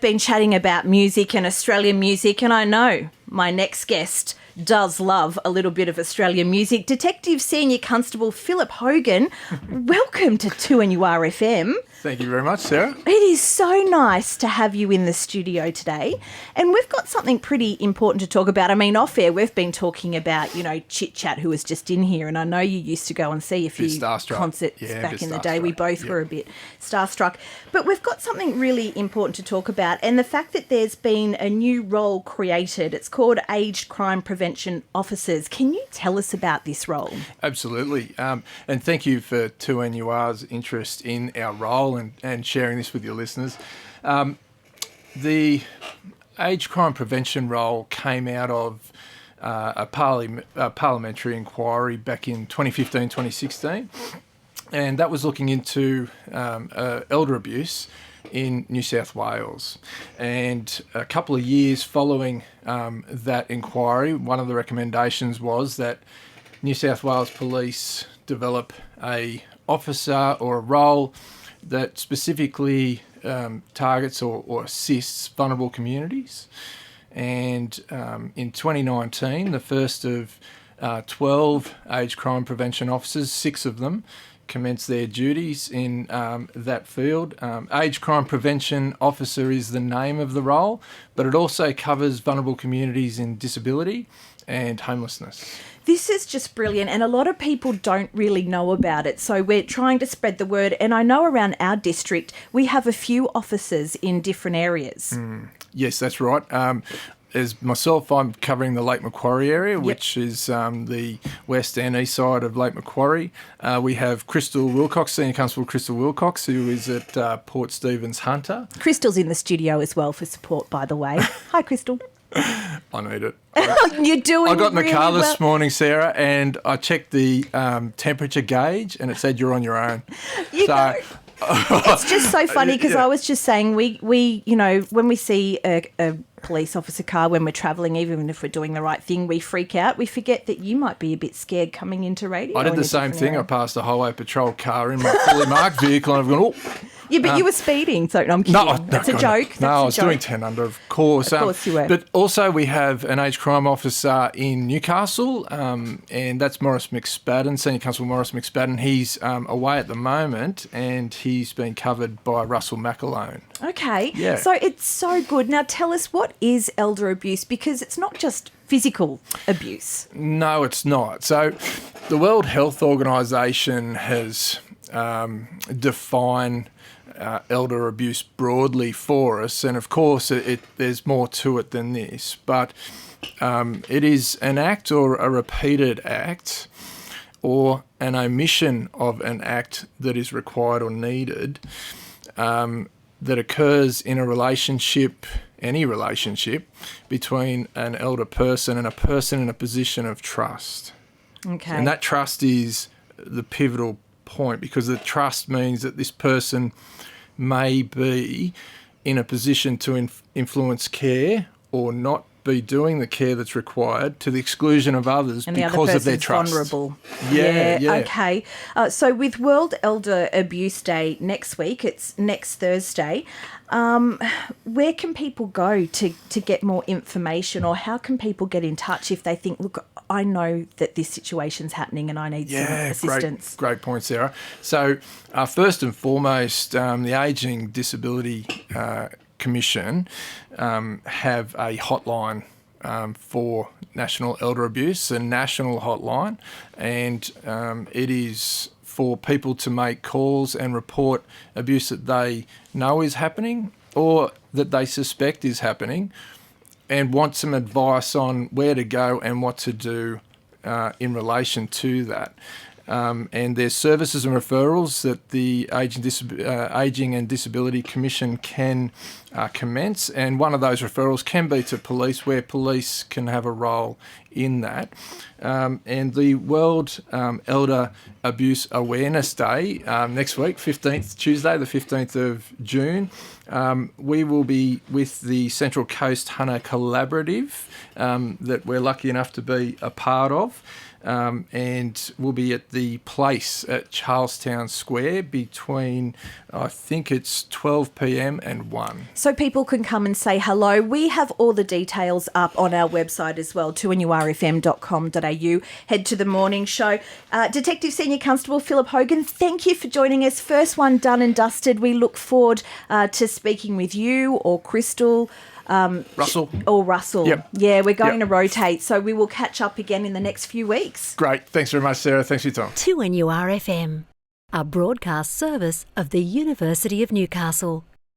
Been chatting about music and Australian music, and I know my next guest does love a little bit of Australian music. Detective Senior Constable Philip Hogan, welcome to 2NURFM. Thank you very much, Sarah. It is so nice to have you in the studio today. And we've got something pretty important to talk about. I mean, off air, we've been talking about, Chit Chat, who was just in here. And I know you used to go and see a few concerts back in the day. We both were a bit starstruck. But we've got something really important to talk about. And the fact that there's been a new role created. It's called Aged Crime Prevention Officers. Can you tell us about this role? Absolutely. And thank you for 2NUR's interest in our role and sharing this with your listeners. The Aged Crime Prevention role came out of a parliamentary inquiry back in 2015-2016, and that was looking into elder abuse in New South Wales. And a couple of years following that inquiry, one of the recommendations was that New South Wales Police develop a officer or a role that specifically targets or assists vulnerable communities. And in 2019, the first of 12 aged crime prevention officers, 6 of them, commenced their duties in that field. Aged Crime Prevention Officer is the name of the role, but it also covers vulnerable communities in disability and homelessness. This is just brilliant, and a lot of people don't really know about it, so we're trying to spread the word. And I know around our district we have a few officers in different areas. Yes, that's right. As myself, I'm covering the Lake Macquarie area, which is the west and east side of Lake Macquarie. We have Crystal Wilcox, Senior Constable Crystal Wilcox, who is at Port Stephens Hunter. Crystal's in the studio as well for support, by the way. Hi, Crystal. I need it. You're doing. I got in the really car this well. morning, Sarah, and I checked the temperature gauge, and it said you're on your own. It's just so funny because I was just saying we when we see a police officer car when we're travelling, even if we're doing the right thing, we freak out. We forget that you might be a bit scared coming into radio. I did the same thing. I passed a highway patrol car in my fully marked vehicle, and I've gone, oh. Yeah, but you were speeding, so no, I'm kidding. No, that's a joke. I was doing 10 under, of course. Of course you were. But also we have an aged crime officer in Newcastle, and that's Morris McSpadden, Senior Constable Morris McSpadden. He's away at the moment, and he's been covered by Russell McAlone. Okay, Yeah. So it's so good. Now tell us, what is elder abuse? Because it's not just physical abuse. No, it's not. So the World Health Organisation has defined elder abuse broadly for us, and of course there's more to it than this, but it is an act or a repeated act or an omission of an act that is required or needed that occurs in a relationship, any relationship, between an elder person and a person in a position of trust. Okay. And that trust is the pivotal point, because the trust means that this person may be in a position to influence care or not be doing the care that's required to the exclusion of others and because of their trust. Vulnerable. Yeah. Okay. So with World Elder Abuse Day next week, it's next Thursday, where can people go to get more information, or how can people get in touch if they think, look, I know that this situation's happening and I need some assistance? Great point, Sarah. So first and foremost, the Ageing Disability Commission have a hotline for national elder abuse, a national hotline, and it is for people to make calls and report abuse that they know is happening or that they suspect is happening, and want some advice on where to go and what to do in relation to that. And there's services and referrals that the Ageing and Disability Commission can commence, and one of those referrals can be to police, where police can have a role in that. And the World Elder Abuse Awareness Day next week, Tuesday the 15th of June, we will be with the Central Coast Hunter Collaborative that we're lucky enough to be a part of. and we'll be at the Place at Charlestown Square between, I think it's 12 p.m. and 1. So people can come and say hello. We have all the details up on our website as well, 2NURFM.com.au. Head to the morning show. Detective Senior Constable Philip Hogan, thank you for joining us. First one done and dusted. We look forward to speaking with you or Crystal. Russell. Or Russell. Yep. Yeah, we're going Yep. to rotate, so we will catch up again in the next few weeks. Great. Thanks very much, Sarah. Thanks for your time. 2NURFM, a broadcast service of the University of Newcastle.